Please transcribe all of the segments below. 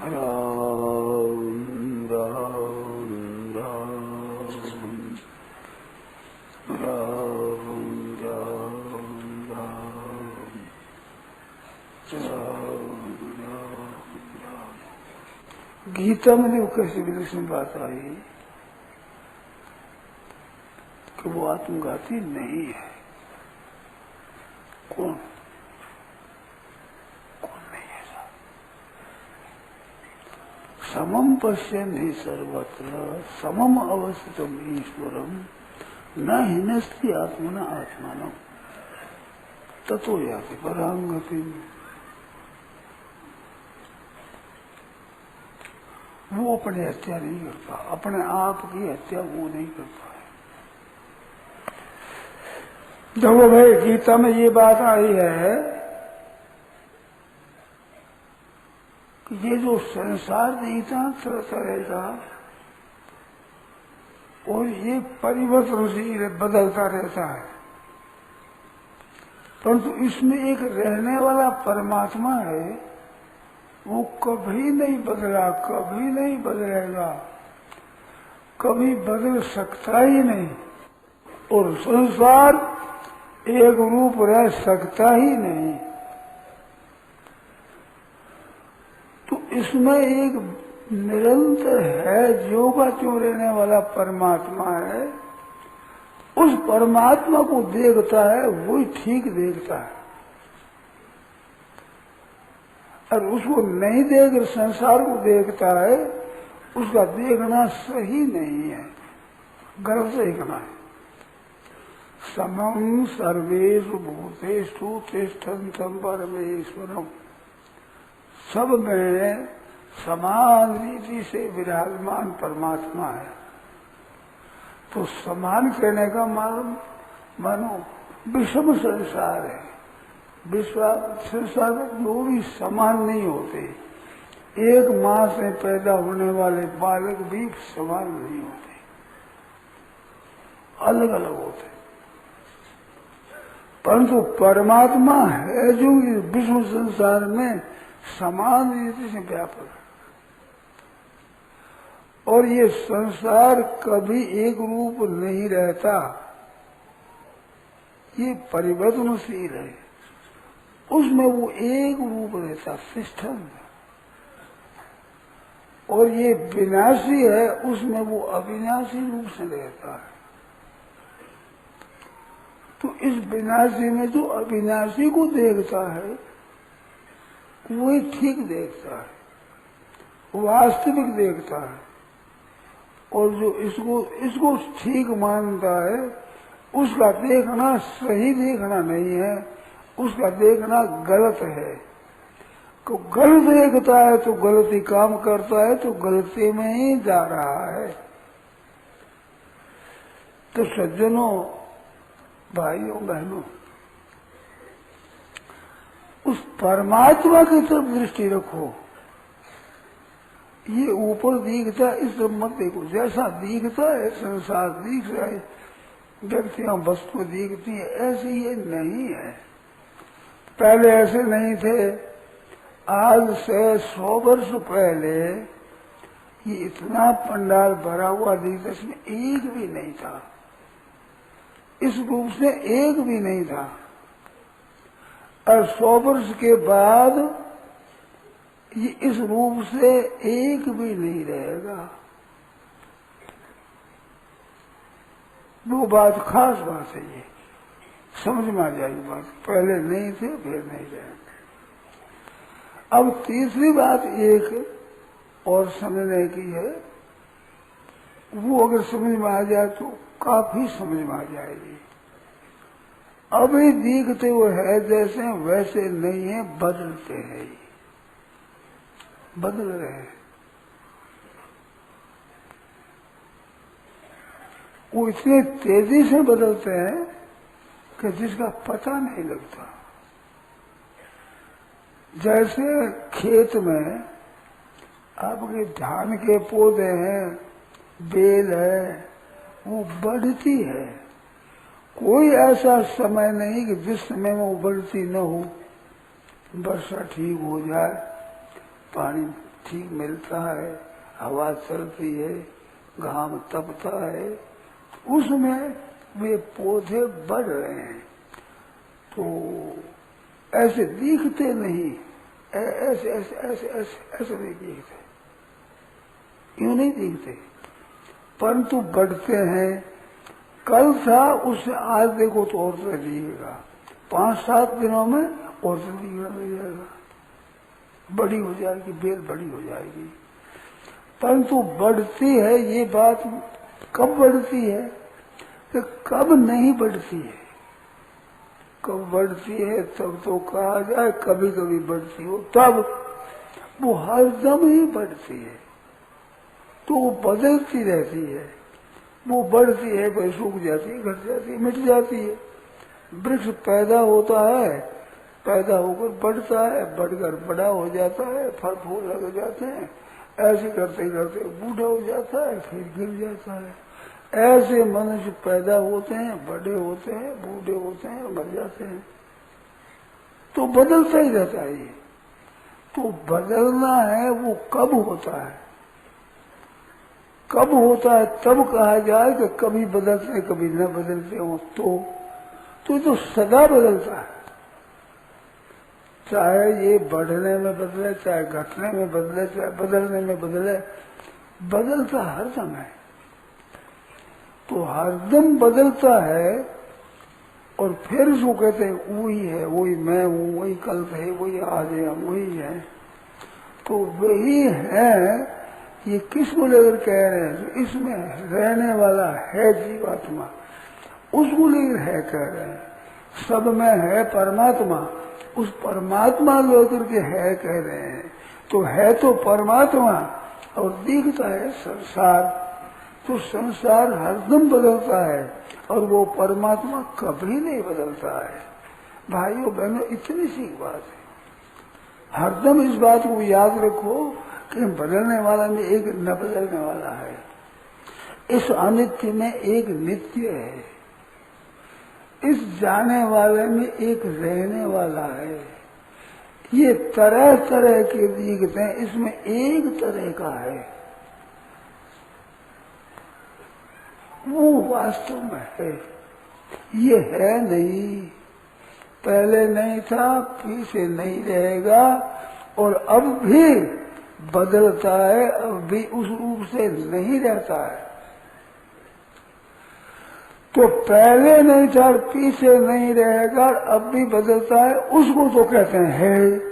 राम राम राम राम राम राम राम। गीता में वो कैसी विलक्षण बात आई कि वो आत्मघाती नहीं है। कौन नहीं ऐसा? समम पश्यन् हि सर्वत्र समम अवस्थितम् ईश्वरम न हिनस्ति आत्मना आत्मानम ततो याति परां गतिम्। वो अपने हत्या नहीं करता, अपने आप की हत्या वो नहीं करता है। देखो भाई, गीता में ये बात आई है कि ये जो संसार नहीं था चलता रहेगा और ये परिवर्तनशील बदलता रहता है, परंतु इसमें एक रहने वाला परमात्मा है, वो कभी नहीं बदला, कभी नहीं बदलेगा, कभी बदल सकता ही नहीं। और संसार एक रूप रह सकता ही नहीं। तो इसमें एक निरंतर है, जो का त्यों रहने वाला परमात्मा है। उस परमात्मा को देखता है, वही ठीक देखता है। और उसको नहीं देख संसार को देखता है, उसका देखना सही नहीं है, गलत देखना है। समम सर्वेषु भूतेषु तिष्ठन्तं परमेश्वरम। सब में समान रीति से विराजमान परमात्मा है। तो समान कहने का मानो विषम संसार है। संसार में दो भी समान नहीं होते। एक माँ से पैदा होने वाले बालक भी समान नहीं होते, अलग अलग होते। परंतु परमात्मा है जो विश्व संसार में समान रीति से व्यापक है। और ये संसार कभी एक रूप नहीं रहता, ये परिवर्तनशील है। उसमें वो एक रूप रहता, सिस्टम। और ये विनाशी है, उसमें वो अविनाशी रूप से रहता है। तो इस विनाशी में जो अविनाशी को देखता है, वही ठीक देखता है, वास्तविक देखता है। और जो इसको ठीक मानता है, उसका देखना सही देखना नहीं है, उसका देखना गलत है। तो गलत देखता है तो गलती काम करता है, तो गलती में ही जा रहा है। तो सज्जनों, भाइयों बहनों, उस परमात्मा की तरफ दृष्टि रखो। ये ऊपर दिखता है, इस तरफ मत देखो। जैसा दिखता है संसार दिख रहा है, व्यक्तियां वस्तु दिखती है, ऐसे ये नहीं है। पहले ऐसे नहीं थे। आज से 100 वर्ष पहले ये इतना पंडाल भरा हुआ दिखता, इसमें एक भी नहीं था, इस रूप से एक भी नहीं था। और 100 वर्ष के बाद ये इस रूप से एक भी नहीं रहेगा। वो बात खास बात है, ये समझ में आ जाएगी बात। पहले नहीं थे, फिर नहीं रहेंगे। अब तीसरी बात एक और समझने की है, वो अगर समझ में आ जाए तो काफी समझ में आ जाएगी। अभी दिखते हुए है जैसे, वैसे नहीं है, बदलते हैं, बदल रहे हैं। वो इतने तेजी से बदलते हैं कि जिसका पता नहीं लगता। जैसे खेत में आपके धान के पौधे हैं, बेल है, वो बढ़ती है। कोई ऐसा समय नहीं कि जिस समय में वो बढ़ती न हो। वर्षा ठीक हो जाए, पानी ठीक मिलता है, हवा चलती है, घाम तपता है, उसमें वे पौधे बढ़ रहे हैं। तो ऐसे दिखते नहीं, ऐसे ऐसे ऐसे ऐसे ऐसे नहीं दिखते, यूं नहीं दिखते, परंतु बढ़ते हैं। कल था उससे आज देखो तो और से दिखेगा, 5-7 दिनों में और से दिखना मिल जाएगा, बड़ी हो जाएगी, बेल बड़ी हो जाएगी। परंतु बढ़ती है ये बात कब बढ़ती है, कि कब नहीं बढ़ती है। कब बढ़ती है तब तो कहा जाए कभी कभी बढ़ती हो, तब वो हरदम ही बढ़ती है। तो वो बदलती रहती है, वो बढ़ती है, कोई सूख जाती है, घट जाती है, मिट जाती है। वृक्ष पैदा होता है, पैदा होकर बढ़ता है, बढ़कर बड़ा हो जाता है, फल फूल लग जाते हैं, ऐसे करते करते बूढ़ा हो जाता है, फिर गिर जाता है। ऐसे मनुष्य पैदा होते हैं, बड़े होते हैं, बूढ़े होते हैं, मर जाते हैं। तो बदलता ही रहता है ये। तो बदलना है वो कब होता है, कब होता है तब कहा जाए कि कभी बदलते कभी न बदलते हो। तो ये तो सदा बदलता है, चाहे ये बढ़ने में बदले, चाहे घटने में बदले, चाहे बदलने में बदले, बदलता हर समय। तो हरदम बदलता है। और फिर उसको कहते हैं वही है, वही मैं हूँ, वही कल थे, वही आज है, वही है। तो वही है, ये किसको लेकर कह रहे हैं, तो इसमें रहने वाला है जीवात्मा, उसको लेकर है कह रहे हैं। सब में है परमात्मा, उस परमात्मा लेकर के है कह रहे हैं। तो है तो परमात्मा और दिखता है संसार। तो संसार हरदम बदलता है और वो परमात्मा कभी नहीं बदलता है। भाइयों बहनों, इतनी सी बात है, हरदम इस बात को याद रखो कि बदलने वाला में एक न बदलने वाला है, इस अनित्य में एक नित्य है, इस जाने वाले में एक रहने वाला है। ये तरह तरह के दिखते हैं, इसमें एक तरह का है, वो वास्तव में है। ये है नहीं, पहले नहीं था, पीछे नहीं रहेगा, और अब भी बदलता है, अब भी उस रूप से नहीं रहता है। तो पहले नहीं था, पीछे नहीं रहेगा, अब भी बदलता है, उसको तो कहते हैं है।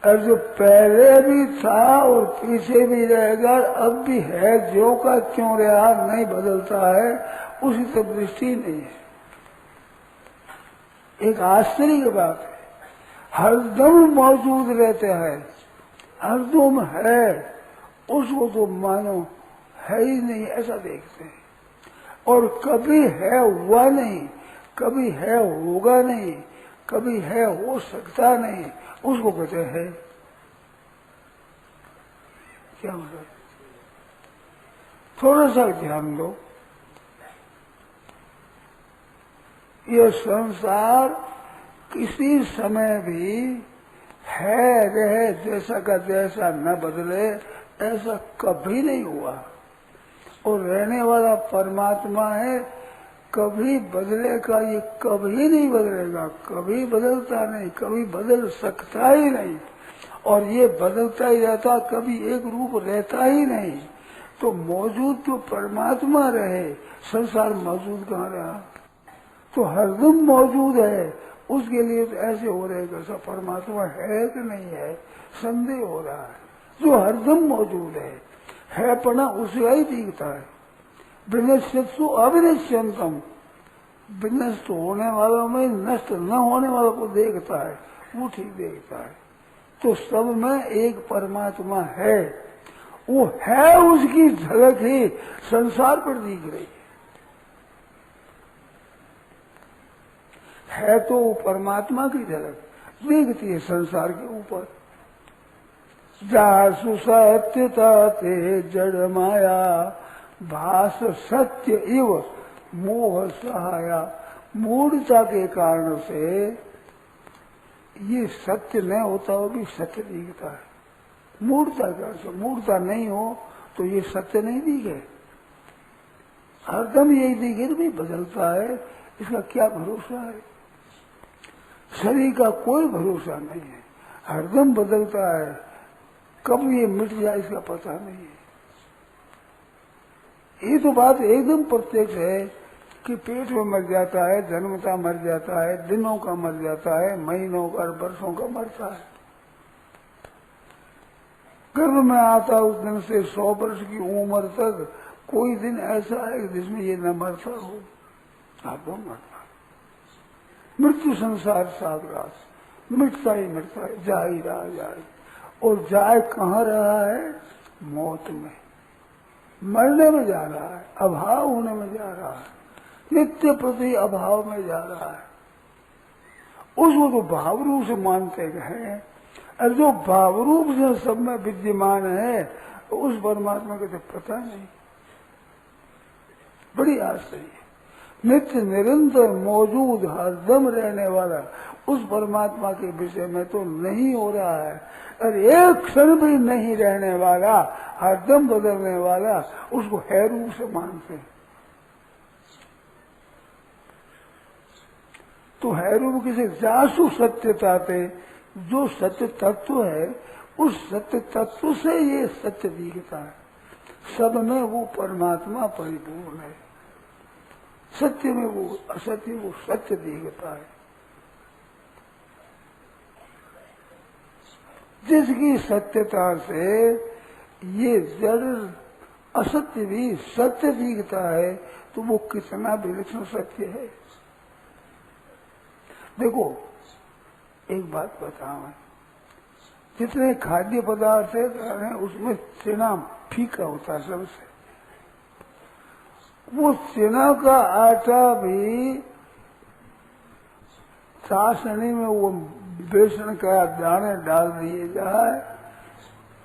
और जो पहले भी था और पीछे भी रहेगा, अब भी है, जो का क्यों रहा, नहीं बदलता है, उसी से दृष्टि नहीं है। एक आश्चर्य की बात है, हरदम मौजूद रहते हैं, हरदम है, उसको तो मानो है ही नहीं, ऐसा देखते हैं। और कभी है हुआ नहीं, कभी है होगा नहीं, कभी है हो सकता नहीं, उसको कहते हैं। क्या मतलब, थोड़ा सा ध्यान दो। यह संसार किसी समय भी है रहे, जैसा का जैसा न बदले, ऐसा कभी नहीं हुआ। और रहने वाला परमात्मा है, कभी बदलेगा, ये कभी नहीं बदलेगा, कभी बदलता नहीं, कभी बदल सकता ही नहीं। और ये बदलता ही रहता, कभी एक रूप रहता ही नहीं। तो मौजूद तो परमात्मा रहे, संसार मौजूद कहाँ रहा। तो हरदम मौजूद है, उसके लिए तो ऐसे हो रहेगा सब परमात्मा है कि नहीं है, संदेह हो रहा है। जो हरदम मौजूद है पना उसका ही दिखता है। विनश्यत्सु अविनश्यंतम, विनष्ट होने वालों में नष्ट न होने वालों को देखता है, वो ठीक देखता है। तो सब में एक परमात्मा है, वो है, उसकी झलक ही संसार पर दिख रही है तो वो परमात्मा की झलक दिखती है संसार के ऊपर। जासु सत्यता ते जड़ माया, भास सत्य इव मोह सहाया। मूढ़ता के कारण से ये सत्य न होता हो भी सत्य दिखता है। मूर्ता का मूर्ता नहीं हो तो ये सत्य नहीं दिखे, हरदम यही दिखे भी बदलता है, इसका क्या भरोसा है। शरीर का कोई भरोसा नहीं है, हरदम बदलता है, कब ये मिट जाए इसका पता नहीं है। ये तो बात एकदम प्रत्यक्ष है कि पेट में मर जाता है, जन्मता मर जाता है, दिनों का मर जाता है, महीनों का वर्षों का मरता है। गर्भ में आता उस दिन से 100 वर्ष की उम्र तक कोई दिन ऐसा है जिसमें ये न मरता हो, आपको मरता। मृत्यु संसार सागरास, मिटता ही मिटता है, जा ही रहा जाए। और जाए कहाँ रहा है? मौत में, मरने में जा रहा है, अभाव होने में जा रहा है, नित्य प्रति अभाव में जा रहा है। उसको तो भाव रूप से मानते हैं, और जो भाव रूप से सब में विद्यमान है उस परमात्मा को तो पता नहीं। बड़ी आश्चर्य है, नित्य निरंतर मौजूद हरदम रहने वाला उस परमात्मा के विषय में तो नहीं हो रहा है, और एक क्षण भी नहीं रहने वाला, हरदम बदलने वाला, उसको है रूप से मानते हैं। तो है रूप किसे? जासु सत्यताते, जो सत्य तत्व है उस सत्य तत्व से ये सत्य दिखता है। सब में वो परमात्मा परिपूर्ण है, सत्य में वो असत्य, वो सत्य दिखता है। जिसकी सत्यता से ये जड़ असत्य भी सत्य दिखता है, तो वो कितना विलक्षण सत्य है। देखो एक बात बताऊं, जितने खाद्य पदार्थ है उसमें चना फीका होता है सबसे। वो चना का आटा भी चाशनी में वो बेसन का दाने डाल दिए जाए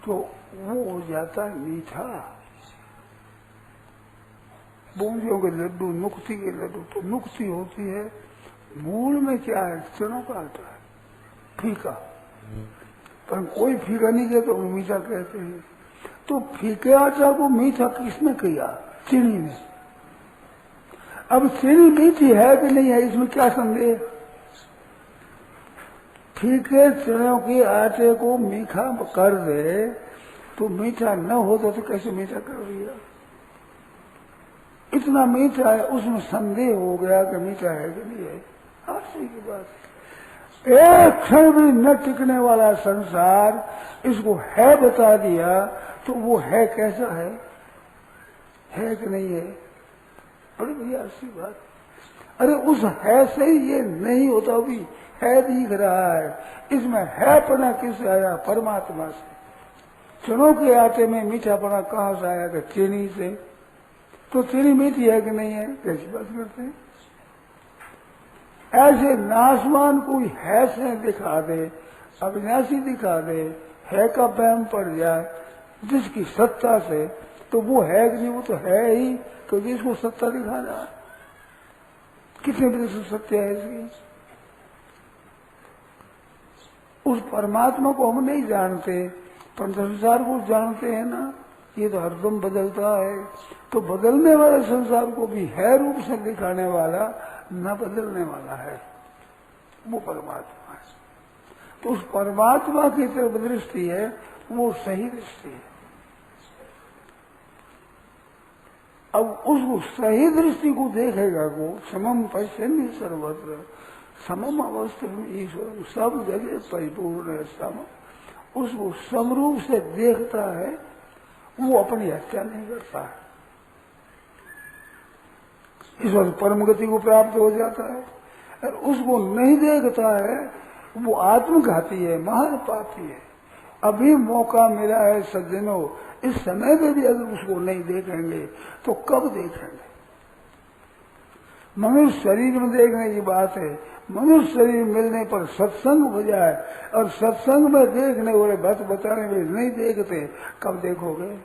तो वो हो जाता है मीठा। बूंदियों के लड्डू, नुक्ति के लड्डू, तो नुक्ति होती है, मूल में क्या है? चनों का आटा है, फीका। पर कोई फीका नहीं कहता, तो मीठा कहते हैं। तो फीके आटा को मीठा किसने किया? चीनी ने। अब चीनी मीठी है कि नहीं है, इसमें क्या संदेह? फीके चनों के आटे को मीठा कर दे तो मीठा न हो तो कैसे मीठा कर दिया? इतना मीठा है, उसमें संदेह हो गया कि मीठा है कि नहीं है। आश्चर्य की बात है। एक क्षण भी न टिकने वाला संसार इसको है बता दिया, तो वो है कैसा है कि नहीं है? बड़ी बढ़िया अच्छी बात। अरे उस है से ही ये नहीं होता भी है दिख रहा है। इसमें है पना किससे आया? परमात्मा से। चनों के आटे में मीठापना कहाँ से आया? चीनी से। तो चीनी मीठी है कि नहीं है? कैसी बात करते हैं? ऐसे नासवान कोई है से दिखा दे, अविनाशी दिखा दे, है का वहम पड़ जाए जिसकी सत्ता से, तो वो है कि नहीं? वो तो है ही, क्योंकि इसको सत्ता दिखाना है। कितने प्रतिशत सत्य है इसकी? उस परमात्मा को हम नहीं जानते, पर संसार को जानते हैं ना। ये तो हरदम बदलता है, तो बदलने वाले संसार को भी है रूप से दिखाने वाला, न बदलने वाला है, वो परमात्मा है। तो उस परमात्मा की तरफ दृष्टि है, वो सही दृष्टि है। अब उसको सही दृष्टि को देखेगा वो, समम पश्चिमी सर्वत्र, समम अवस्था में ईश्वर सब जगह परिपूर्ण है। सम, उसको समरूप से देखता है, वो अपनी हत्या नहीं करता है, ईश्वर परम गति को प्राप्त हो जाता है। और उसको नहीं देखता है, वो आत्मघाती है, महान पापी है। अभी मौका मिला है सज्जनों, इस समय में भी अगर उसको नहीं देखेंगे तो कब देखेंगे? मनुष्य शरीर में देखने की बात है, मनुष्य शरीर मिलने पर सत्संग हो जाए, और सत्संग में देखने वाले बात बताने में नहीं देखते, कब देखोगे?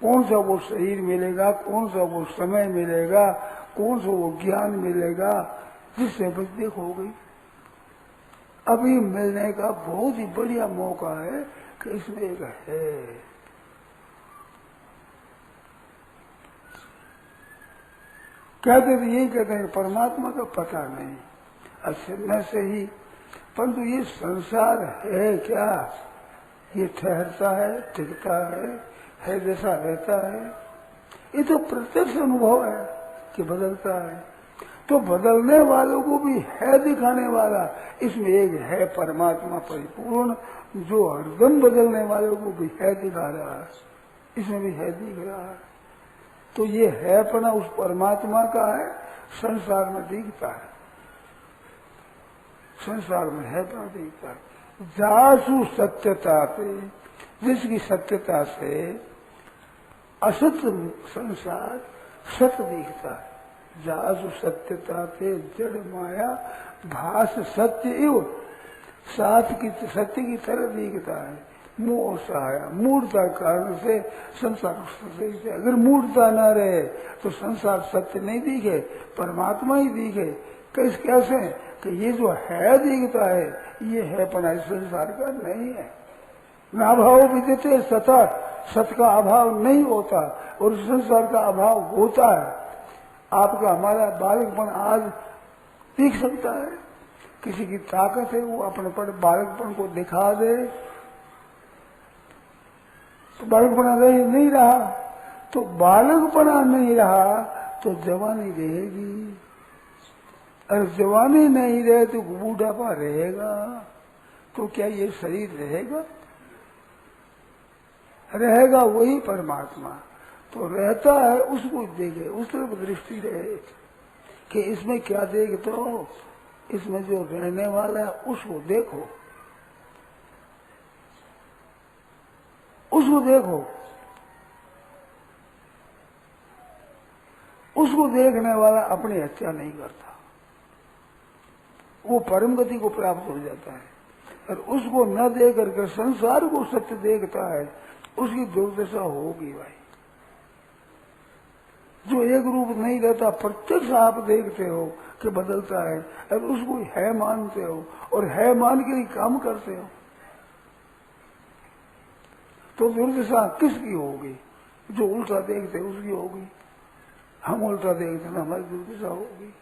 कौन सा वो शरीर मिलेगा, कौन सा वो समय मिलेगा, कौन सा वो ज्ञान मिलेगा जिससे बस देखोगे? अभी मिलने का बहुत ही बढ़िया मौका है कि इसमें एक है। कहते थे यही कहते हैं परमात्मा का पता नहीं असमय से ही, परंतु ये संसार है क्या, ये ठहरता है, टिकता है जैसा रहता है। ये तो प्रत्यक्ष अनुभव है कि बदलता है। तो बदलने वालों को भी है दिखाने वाला, इसमें एक है परमात्मा परिपूर्ण जो हरदम बदलने वालों को भी है दिखा रहा है, इसमें भी है दिख रहा है। तो ये है अपना उस परमात्मा का है, संसार में दिखता है, संसार में है अपना दिखता है। जासु सत्यता पे, जिसकी सत्यता से असत संसार सत्य दिखता है। जासु सत्यता पे जड़ माया भास सत्य एव, सत्य की तरह दिखता है। मोह सहाया, मूढ़ता कारण से संसार सत्य। अगर मूढ़ता न रहे तो संसार सत्य नहीं दिखे, परमात्मा ही दिखे। कैसे कि ये जो है दिखता है, ये है पना संसार का नहीं है। नाभाव विद्यते सता, सत का अभाव नहीं होता और संसार का अभाव होता है। आपका हमारा बालकपन आज दिख सकता है, किसी की ताकत है वो अपने पर बालकपन को दिखा दे तो बालकपना नहीं रहा, तो बालकपना नहीं रहा तो जवानी रहेगी, और जवानी नहीं रहे तो बूढ़ापा रहेगा। तो क्या ये शरीर रहेगा? रहेगा वही परमात्मा। तो रहता है उसको देखे, उस तरफ दृष्टि रहे कि इसमें क्या देख, तो इसमें जो रहने वाला है उसको देखो, उसको देखो। उसको देखने वाला अपनी हत्या नहीं करता, वो परम गति को प्राप्त हो जाता है। और उसको न देख करके संसार को सत्य देखता है, उसकी दुर्दशा होगी भाई। जो एक रूप नहीं रहता, प्रत्यक्ष आप देखते हो कि बदलता है, और उसको है मानते हो और है मान के लिए काम करते हो, तो दुर्दशा किसकी होगी? जो उल्टा देखते उसकी होगी। हम उल्टा देखते ना, हमारी दुर्दशा होगी।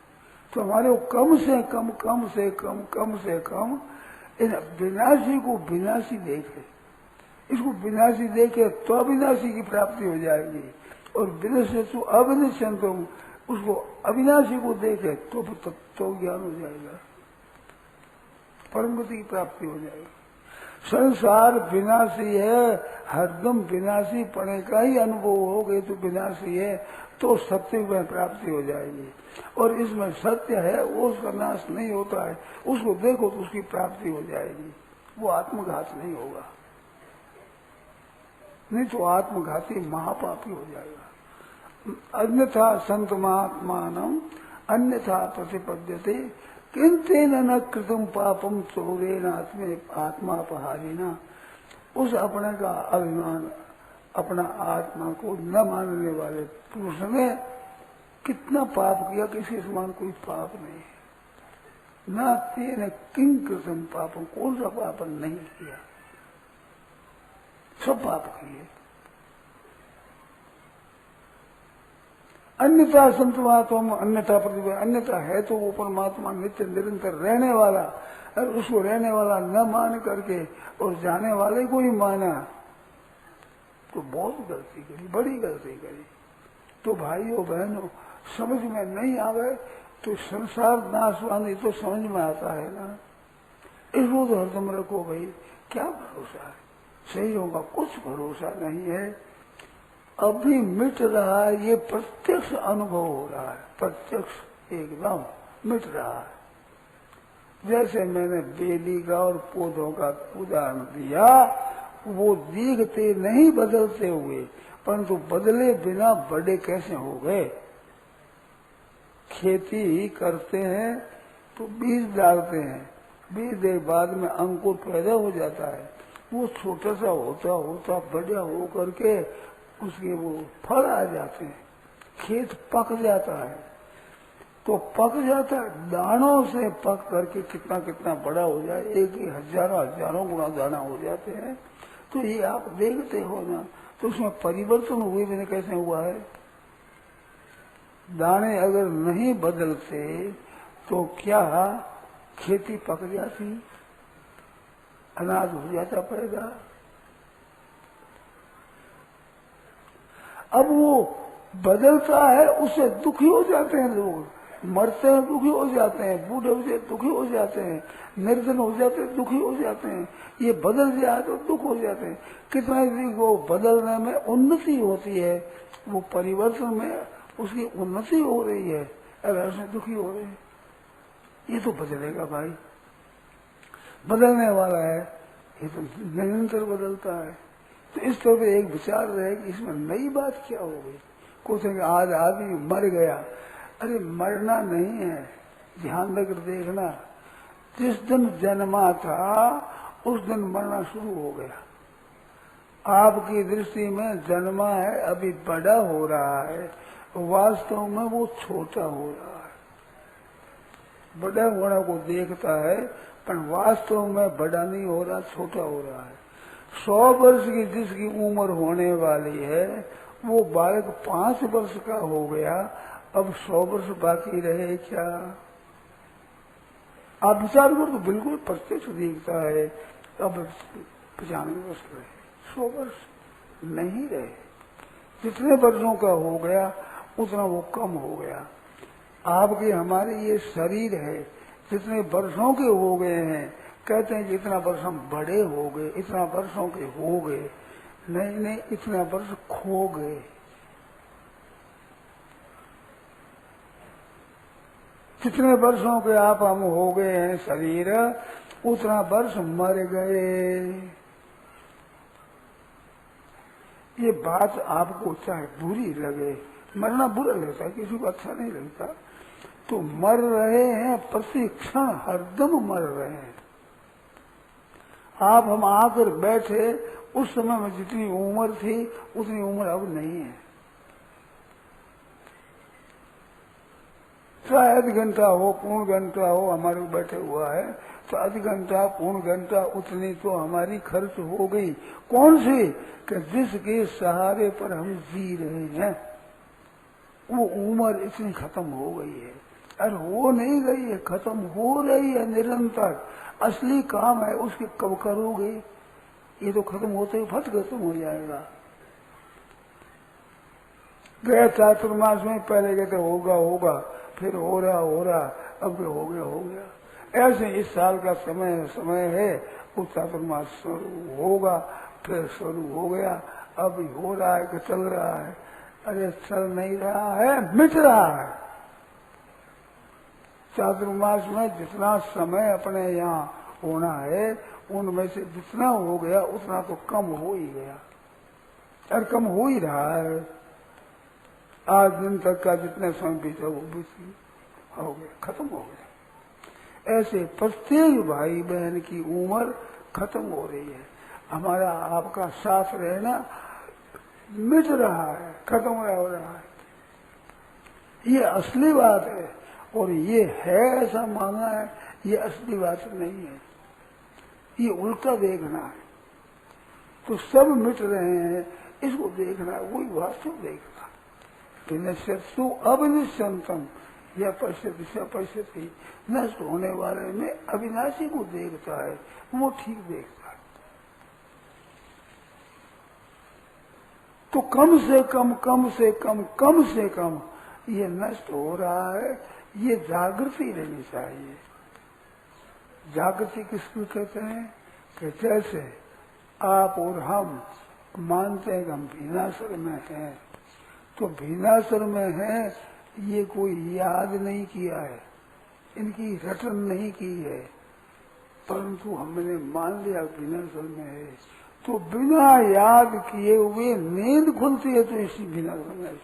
तो हमारे को कम से कम कम से कम इन विनाशी को विनाशी देखे, इसको विनाशी देखे तो अविनाशी की प्राप्ति हो जाएगी। और विनाशी तो अविनाशी, उसको अविनाशी को देखे तो ज्ञान हो जाएगा, परम गति की प्राप्ति हो जाएगी। संसार विनाशी है, हरदम विनाशी पने का ही अनुभव हो गए तो विनाशी है, तो सत्य में प्राप्ति हो जाएगी। और इसमें सत्य है, वो उसका नाश नहीं होता है, उसको देखो तो उसकी प्राप्ति हो जाएगी। वो आत्मघात नहीं होगा, नहीं तो आत्मघाती महापापी हो जाएगा। अन्यथा संत महात्मानम अन्यथा प्रतिपद्यते किंतेन न कृतम पापम चोरेन आत्मापहारिना। उस अपने का अभिमान, अपना आत्मा को न मानने वाले पुरुष ने कितना पाप किया, किसी समान कोई पाप नहीं है। न तेन किं कृतम पापम, कौन सा पाप नहीं किया, सब पाप किए। अन्यथा संतमात्मा अन्यथा प्रतिभा, अन्यथा है तो वो परमात्मा नित्य निरंतर रहने वाला, और उसको रहने वाला न मान करके और जाने वाले को ही माना तो बहुत गलती करी, बड़ी गलती करी। तो भाइयों बहनों, समझ में नहीं आवे तो संसार नाशवानी तो समझ में आता है ना। इसको तो हरदम रखो भाई, क्या भरोसा है, सही होगा, कुछ भरोसा नहीं है। अभी मिट रहा है, ये प्रत्यक्ष अनुभव हो रहा है, प्रत्यक्ष एकदम मिट रहा है। जैसे मैंने बेली का और पौधों का उदाहरण दिया, वो दिखते नहीं बदलते हुए, परंतु बदले बिना बड़े कैसे हो गए। खेती करते हैं तो बीज डालते हैं, बीज के बाद में अंकुर पैदा हो जाता है, वो छोटा सा होता होता बड़ा हो करके उसके वो फल आ जाते हैं, खेत पक जाता है। तो पक जाता है, दानों से पक करके कितना कितना बड़ा हो जाए, एक ही हजारों गुना दाना हो जाते हैं। तो ये आप देखते हो ना, तो उसमें परिवर्तन हुए बिना कैसे हुआ है? दाने अगर नहीं बदलते तो क्या खेती पक जाती, अनाज हो जाता पैदा। अब वो बदलता है, उससे दुखी हो जाते हैं लोग, मरते हैं दुखी हो जाते हैं, बूढ़े हो जाते दुखी हो जाते हैं, निर्धन हो जाते हैं दुखी हो जाते हैं। ये बदल जाए तो दुख हो जाते हैं। कितना भी वो बदलने में उन्नति होती है, वो परिवर्तन में उसकी उन्नति हो रही है, अगर उसमें दुखी हो रहे हैं। ये तो बदलेगा भाई, बदलने वाला है, ये तो निरंतर बदलता है। तो इस तरह एक विचार रहे कि इसमें नई बात क्या हो गई। कुछ आज आदमी मर गया, अरे मरना नहीं है, ध्यान रखकर देखना, जिस दिन जन्मा था उस दिन मरना शुरू हो गया। आपकी दृष्टि में जन्मा है, अभी बड़ा हो रहा है, वास्तव में वो छोटा हो रहा है। बड़ा होने को देखता है पर वास्तव में बड़ा नहीं हो रहा, छोटा हो रहा है। 100 वर्ष की जिसकी उम्र होने वाली है, वो बालक 5 वर्ष का हो गया, अब 100 वर्ष बाकी रहे क्या? आप विचार करो तो बिल्कुल प्रत्यक्ष दिखता है। अब 95 वर्ष रहे, 100 वर्ष नहीं रहे। जितने वर्षों का हो गया उतना वो कम हो गया। आपके हमारे ये शरीर है, जितने वर्षों के हो गए हैं, कहते हैं जितना वर्ष हम बड़े हो गए, इतना वर्षों के हो गए। नहीं, इतना वर्ष खो गए। जितने वर्षों के आप हम हो गए हैं शरीर, उतना वर्ष मर गए। ये बात आपको चाहे बुरी लगे, मरना बुरा लगता है, किसी को अच्छा नहीं लगता, तो मर रहे हैं, प्रति क्षण हरदम मर रहे हैं। आप हम आकर बैठे, उस समय में जितनी उम्र थी उतनी उम्र अब नहीं है। चाहे आध घंटा हो, पूर्ण घंटा हो हमारे बैठे हुआ है, तो आध घंटा पूर्ण घंटा उतनी तो हमारी खर्च हो गई। कौन सी? कि जिसके सहारे पर हम जी रहे हैं, वो उम्र इतनी खत्म हो गई है। अरे हो नहीं गई है, खत्म हो रही है निरंतर। असली काम है उसके कब करोगे? ये तो खत्म होते ही फट खत्म हो जाएगा। गया चातुर्मास में पहले कहते होगा, फिर हो रहा, अब हो गया। ऐसे इस साल का समय है, वो चातुर्मास शुरू होगा, फिर शुरू हो गया, अब हो रहा है कि चल रहा है? अरे चल नहीं रहा है, मिट रहा है। चातुर्मास में जितना समय अपने यहाँ होना है, उनमें से जितना हो गया उतना तो कम हो ही गया, और कम हो ही रहा है। आज दिन तक का जितने समय बीता वो बीत हो गया, खत्म हो गया। ऐसे प्रत्येक भाई बहन की उम्र खत्म हो रही है। हमारा आपका साथ रहना मिट रहा है, खत्म हो रहा है। ये असली बात है, और ये है ऐसा माना है, ये असली बात नहीं है, ये उल्टा देखना है। तो सब मिट रहे हैं, इसको देखना है, वही वास्तव देखना। विनश्यतु अविनश्यंतम या पश्यति, नष्ट होने वाले में अविनाशी को देखता है, वो ठीक देखता है। तो कम से कम ये नष्ट हो रहा है, ये जागृति रहनी चाहिए। जागृति किसको कहते हैं? कि जैसे आप और हम मानते हैं कि हम भीनासर में हैं, तो भीनासर में है, ये कोई याद नहीं किया है, इनकी रटन नहीं की है, परंतु हमने मान लिया भीनासर में है। तो बिना याद किए हुए नींद खुलती है, तो इसी भीनासर में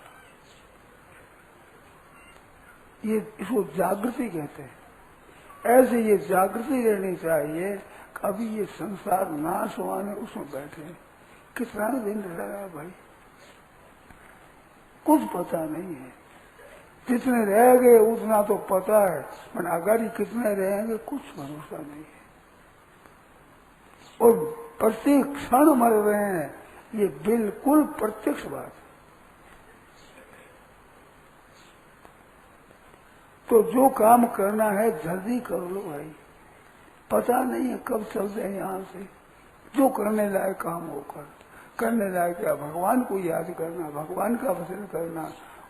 ये इसको जागृति कहते हैं। ऐसे ये जागृति रहनी चाहिए। अभी ये संसार नाश हुआने उसमें बैठे हैं, कितना दिन रह रहा है भाई, कुछ पता नहीं है। जितने रह गए उतना तो पता है, पर आगाड़ी कितने रहेंगे कुछ भरोसा नहीं है। और प्रत्येक क्षण मर रहे हैं, ये बिल्कुल प्रत्यक्ष बात है। तो जो काम करना है जल्दी कर लो भाई, पता नहीं है कब चल जाए यहाँ से। जो करने लायक काम होकर करने लायक क्या, भगवान को याद करना, भगवान का भजन करना,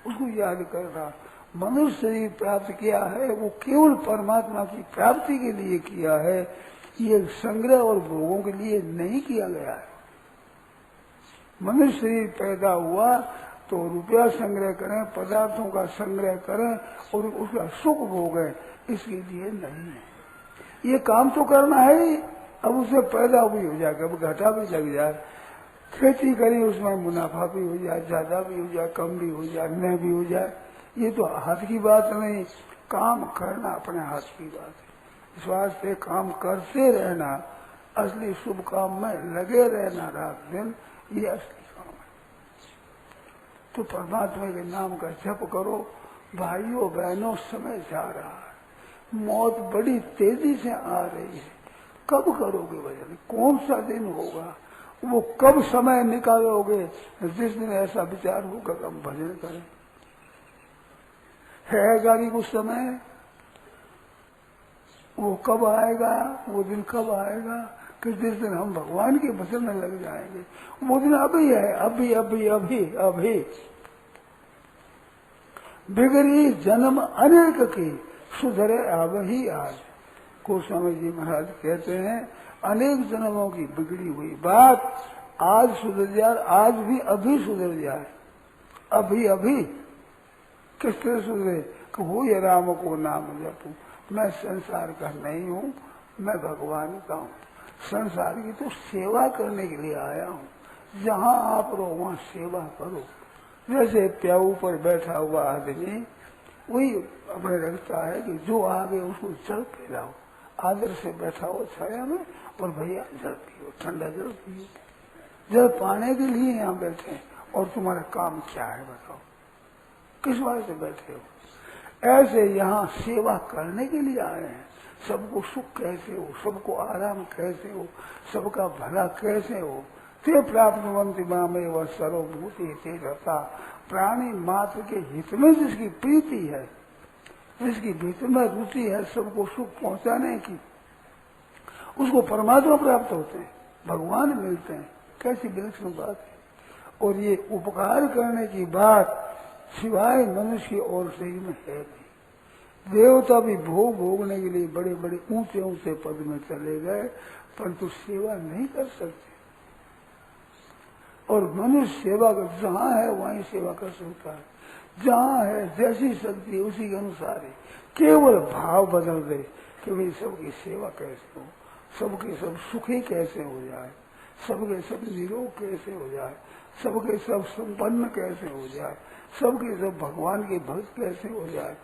उसको याद करना। मनुष्य शरीर प्राप्त किया है वो केवल परमात्मा की प्राप्ति के लिए किया है, ये संग्रह और भोगों के लिए नहीं किया गया है। मनुष्य शरीर पैदा हुआ तो रुपया संग्रह करें, पदार्थों का संग्रह करें और उसका सुख भोगें, इसके लिए नहीं है। ये काम तो करना है ही, अब उससे पैदा भी हो जाए, अब घाटा भी लग जाए, खेती करें उसमें मुनाफा भी हो जाए, ज्यादा भी हो जाए, कम भी हो जाए, न भी हो जाए, ये तो हाथ की बात नहीं। काम करना अपने हाथ की बात है। इस वास्ते काम करते रहना, असली शुभ काम में लगे रहना रात दिन, ये असली काम है। तो परमात्मा के नाम का जप करो भाइयों बहनों। समय जा रहा है, मौत बड़ी तेजी से आ रही है। कब करोगे भजन, कौन सा दिन होगा, वो कब समय निकालोगे जिस दिन ऐसा विचार होगा कि हम भजन करें। है गाड़ी कुछ समय, वो कब आएगा, वो दिन कब आएगा कि जिस दिन हम भगवान के भजन में लग जाएंगे। वो दिन अभी है, अभी अभी अभी अभी। बिगड़ी जन्म अनेक की, सुधरे अब ही आज। गोस्वामी जी महाराज कहते हैं अनेक जन्मों की बिगड़ी हुई बात आज सुधर जाए, आज भी अभी सुधर जाए। अभी अभी किस तरह सुधरे कि हो ये राम को नाम जपू। मैं संसार का नहीं हूँ, मैं भगवान का हूँ। संसार की तो सेवा करने के लिए आया हूँ। जहाँ आप रहो वहाँ सेवा करो। जैसे प्याऊ पर बैठा हुआ आदमी वही अपने रखता है कि जो आगे उसको जल पिलाओ। आदर से बैठा हो छाया में और भैया जल पियो, ठंडा जल पियो। जल पाने के लिए यहाँ बैठे हैं और तुम्हारा काम क्या है बताओ, किस बात से बैठे हो। ऐसे यहाँ सेवा करने के लिए आए हैं। सबको सुख कैसे हो, सबको आराम कैसे हो, सबका भला कैसे हो। ते प्राप्त बनती मामे व सर्वभूति ते रहता। प्राणी मात्र के हित में जिसकी प्रीति है, जिसकी भीतर में रुचि है सबको सुख पहुंचाने की, उसको परमात्मा प्राप्त होते हैं, भगवान मिलते हैं। कैसी विलक्षण बात है। और ये उपकार करने की बात सिवाय मनुष्य की ओर से ही में है नहीं। देवता भी भोग भोगने के लिए बड़े बड़े ऊंचे ऊंचे पद में चले गए, परंतु सेवा नहीं कर सकते। और मनुष्य सेवा कर जहाँ है वहीं सेवा कर सकता है। जहाँ है जैसी शक्ति है उसी के अनुसार है। केवल भाव बदल दे कि भाई सबकी सेवा कैसे हो, सबके सब सुखी कैसे हो जाए, सबके सब निरोग कैसे हो जाए, सबके सब संपन्न कैसे हो जाए, सबके सब भगवान के भक्त कैसे हो जाए,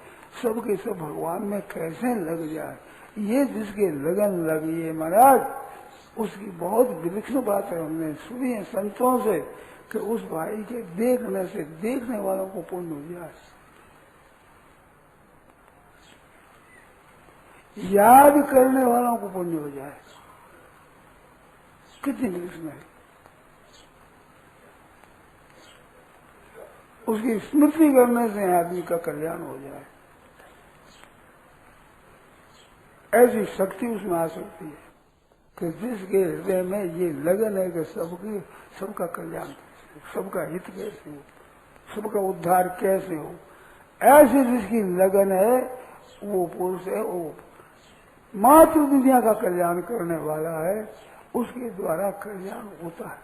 सबके सब भगवान में कैसे लग जाए। ये जिसके लगन लगी है महाराज, उसकी बहुत विलक्षण बात है। हमने सुनी है संतों से कि उस भाई के देखने से देखने वालों को पुण्य हो जाए, याद करने वालों को पुण्य हो जाए। कितनी विलक्षण है। उसकी स्मृति करने से आदमी का कल्याण हो जाए। ऐसी शक्ति उसमें आ सकती है कि जिसके हृदय में ये लगन है कि सबका कल्याण, सबका हित कैसे हो, सबका उद्धार कैसे हो, ऐसी जिसकी लगन है वो पुरुष है, वो मात्र दुनिया का कल्याण करने वाला है। उसके द्वारा कल्याण होता है।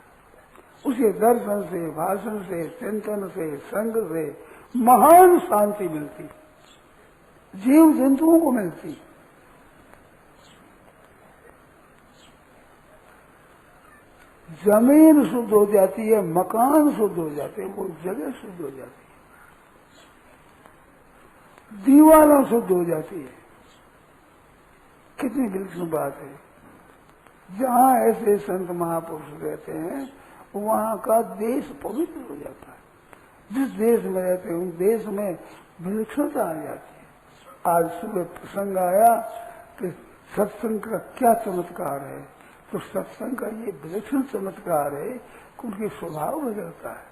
उसके दर्शन से, भाषण से, चिंतन से, संग से महान शांति मिलती, जीव जंतुओं को मिलती। जमीन शुद्ध हो जाती है, मकान शुद्ध हो जाते हैं, वो जगह शुद्ध हो जाती है, दीवारें शुद्ध हो जाती है। कितनी विलक्षण बात है। जहाँ ऐसे संत महापुरुष रहते हैं वहाँ का देश पवित्र हो जाता है। जिस देश में रहते हैं उन देश में विलक्षणता आ जाती है। आज सुबह प्रसंग आया कि सत्संग का क्या चमत्कार है, तो सत्संग का ये विलक्षण चमत्कार है कि उनके स्वभाव बदलता है।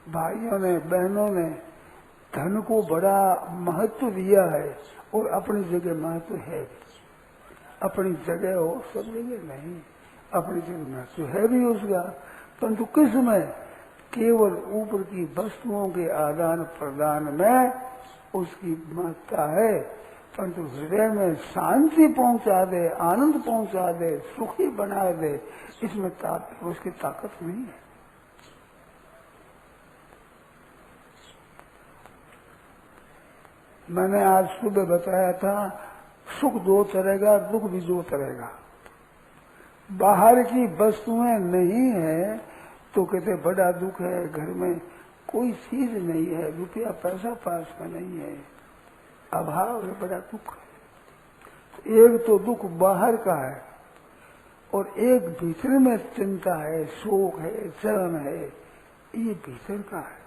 भाइयों ने बहनों ने धन को बड़ा महत्व दिया है और अपनी जगह महत्व है। अपनी जगह हो सब जगह नहीं, अपनी जगह महत्व है भी उसका, परंतु किस में? केवल ऊपर की वस्तुओं के आदान प्रदान में उसकी महत्ता है, परंतु हृदय में शांति पहुंचा दे, आनंद पहुंचा दे, सुखी बना दे, इसमें उसकी ताकत नहीं है। मैंने आज सुबह बताया था सुख 2 तरह का, दुख भी 2 तरह का। बाहर की वस्तुएं नहीं है तो कहते बड़ा दुख है, घर में कोई चीज नहीं है, रुपया पैसा पास में नहीं है, अभाव है, बड़ा दुख है। एक तो दुख बाहर का है और एक भीतर में चिंता है, शोक है, शर्म है, ये भीतर का है।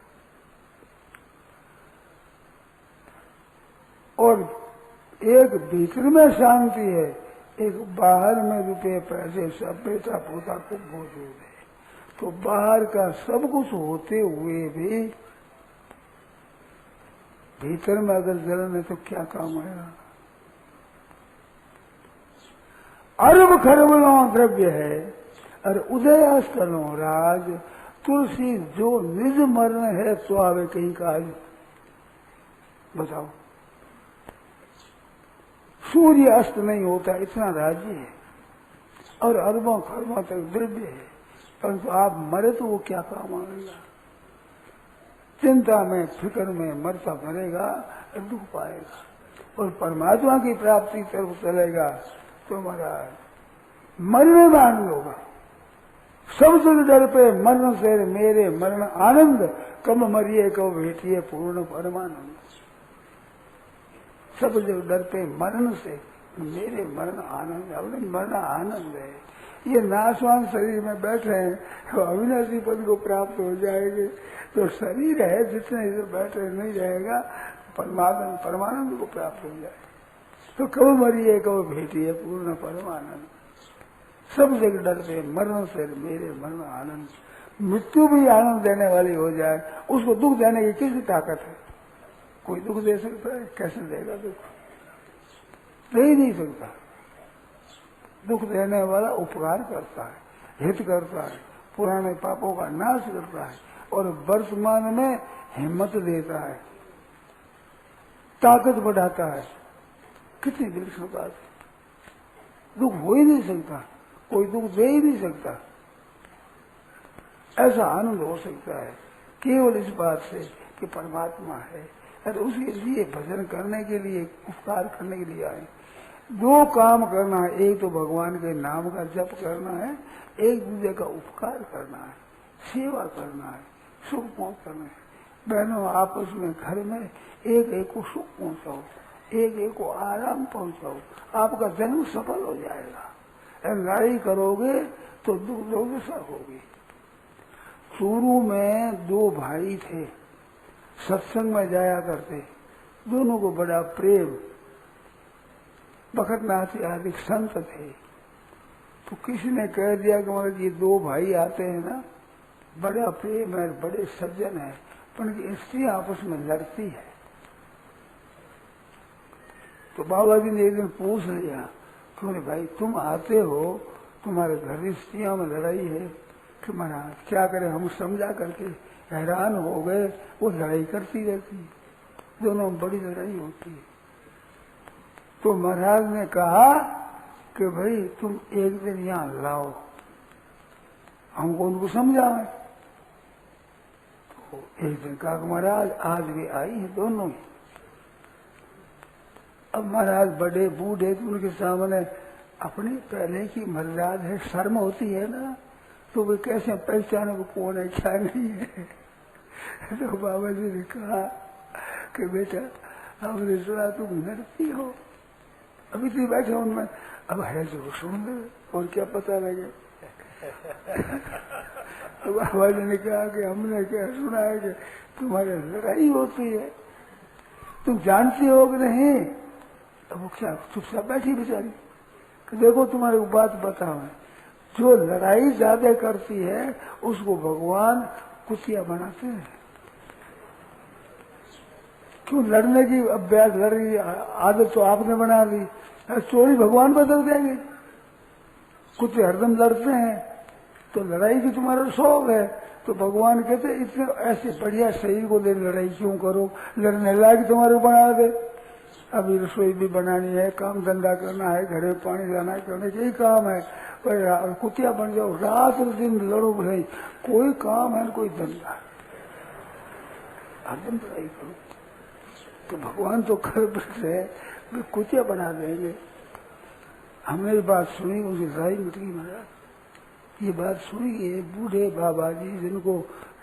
और एक भीतर में शांति है, एक बाहर में रुपये पैसे सब बेटा पोता को मौजूद है। तो बाहर का सब कुछ होते हुए भी भीतर में अगर जलन है तो क्या काम आएगा? अरब खरबलों द्रव्य है और उदयास करो राज, तुलसी जो निज मरण है तो आवे कहीं काज। बताओ, सूर्य अस्त नहीं होता इतना राज्य है और अरबों खरबों तक द्रव्य है, परंतु आप मरे तो वो क्या काम आएगा? चिंता में फिक्र में मरता मरेगा, दुख पाएगा। और परमात्मा की प्राप्ति तरफ चलेगा तो हमारा मरने में आनंद होगा। सब जग डर पे मरण से मेरे मरण आनंद, कब मरिए कब भेटिए पूर्ण परमानंद। सब जग डर पे मरण से मेरे मरण आनंद, अपने मरण आनंद है। ये नाशवान शरीर में बैठे हैं तो अविनाशी पद को प्राप्त हो जाएंगे। तो शरीर है जितने इधर बैठे नहीं रहेगा, परमानंद को प्राप्त हो जाए। तो कब मरिए कब भेटिए पूर्ण परमानंद। सब जगह डर पे मरण से मेरे मरण आनंद। मृत्यु भी आनंद देने वाली हो जाए, उसको दुख देने की किसकी ताकत है? कोई दुख दे सकता है? कैसे देगा दुख? दे ही नहीं सकता। दुख देने वाला उपकार करता है, हित करता है, पुराने पापों का नाश करता है और वर्तमान में हिम्मत देता है, ताकत बढ़ाता है। कितनी विलक्षण बात है। दुख हो ही नहीं सकता, कोई दुख दे ही नहीं सकता। ऐसा आनंद हो सकता है केवल इस बात से कि परमात्मा है और उसके लिए भजन करने के लिए, उपकार करने के लिए आए। 2 काम करना है, एक तो भगवान के नाम का जप करना है, एक दूसरे का उपकार करना है, सेवा करना है, सुख पहुंचाना है। बहनों आपस में घर में एक एक को सुख पहुंचाओ, एक एक को आराम पहुंचाओ, आपका जन्म सफल हो जाएगा। लड़ाई करोगे तो दुख दुर्दशा होगी। शुरू में 2 भाई थे, सत्संग में जाया करते, दोनों को बड़ा प्रेम। बखतनाथ आदि संत थे, तो किसी ने कह दिया कि मतलब ये 2 भाई आते हैं ना, बड़ा प्रेम है, बड़े सज्जन है, पर स्त्री आपस में लड़ती है। तो बाबा जी ने एक दिन पूछ लिया कि भाई तुम आते हो, तुम्हारे घर स्त्रियों में लड़ाई है कि महाराज क्या करें? हम समझा करके हैरान हो गए। वो लड़ाई करती रहती है, दोनों में बड़ी लड़ाई होती है। तो महाराज ने कहा कि भाई तुम एक दिन यहाँ लाओ, हमको उनको समझावे। तो एक दिन कहा महाराज आज भी आई है दोनों ही। अब महाराज बड़े बूढ़े तो उनके सामने अपनी पहले की मर्यादा है, शर्म होती है ना, तो वे कैसे पहचाने को कौन है क्या नहीं है। तो बाबा जी ने कहा कि बेटा हमने सुना तुम लड़ती हो, अभी तो बैठे उनमें, अब है जो सुन ले और क्या पता लगे। तो बाबा जी ने कहा कि हमने क्या सुना है कि तुम्हारे लड़ाई होती है, तुम जानती हो कि नहीं? तो वो क्या चुपचाप बैठी बेचारी कि देखो तुम्हारे को बात बताओ, जो लड़ाई ज्यादा करती है उसको भगवान कुतिया बनाते हैं। क्यों लड़ने की अभ्यास लड़ रही आदत तो आपने बना ली, चोरी भगवान बदल देंगे। कुत्ते हरदम लड़ते हैं तो लड़ाई की तुम्हारा शौक है, तो भगवान कहते इतने ऐसे बढ़िया शरीर को ले लड़ाई क्यों करो, लड़ने लायक तुम्हारे को बना दे। अभी रसोई भी बनानी है, काम धंधा करना है, घर में पानी लाना है, करने यही काम है, पर कुतिया बन जाओ, रात दिन लड़ो भाई, कोई काम है कोई धंधा, हरदम लड़ाई करो। तो भगवान तो कर बैठे कुतिया बना देंगे। हमने ये बात सुनी, उनकी लड़ाई मिट गई महाराज। ये बात सुनी है बूढ़े बाबा जी, जिनको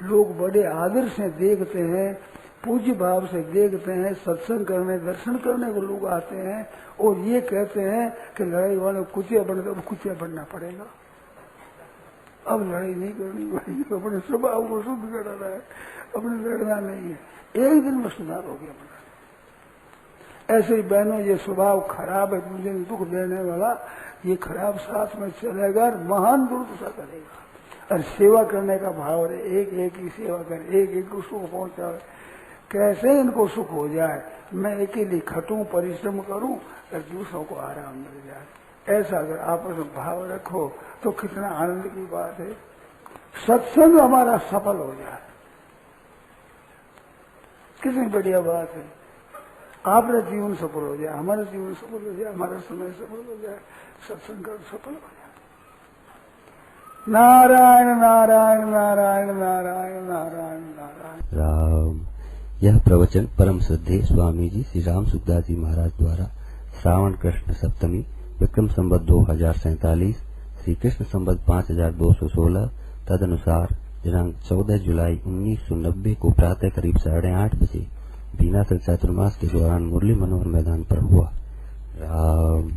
लोग बड़े आदर से देखते हैं, पूज्य भाव से देखते हैं, सत्संग करने दर्शन करने को लोग आते हैं, और ये कहते हैं कि लड़ाई वाले कुतिया बन गए, कुतिया बनना पड़ेगा, अब लड़ाई नहीं करनी पड़ेगी, तो अपने स्वभाव को शुद्ध करना है, अपने लड़ना नहीं है। एक दिन में सुधार हो गया हमारा। ऐसे ही बहनों, ये स्वभाव खराब है, मुझे दुख देने वाला, ये खराब साथ में चलेगा, महान दुर्दशा करेगा। और सेवा करने का भाव है, एक एक की सेवा कर, एक एक को सुख पहुंचाए, कैसे इनको सुख हो जाए, मैं अकेली खटूं, परिश्रम करूं और दूसरों को आराम मिल जाए। ऐसा अगर आपस में भाव रखो तो कितना आनंद की बात है। सत्संग हमारा सफल हो जाए, कितनी बढ़िया बात है। आपका जीवन सफल हो जाए, हमारा जीवन सफल हो जाए, हमारा समय सफल हो जाए, सत्संग का सफल हो जाए। नारायण नारायण नारायण नारायण नारायण नारायण राम। यह प्रवचन परम श्रद्धेय स्वामी जी श्री राम सुखदास जी महाराज द्वारा श्रावण कृष्ण सप्तमी विक्रम संवत 2047 श्री कृष्ण संवत 5216 तदनुसार दिनांक 14 जुलाई 1990 को प्रातः करीब 8:30 बजे बीना चातुर्मास के दौरान मुरली मनोहर मैदान पर हुआ। राम।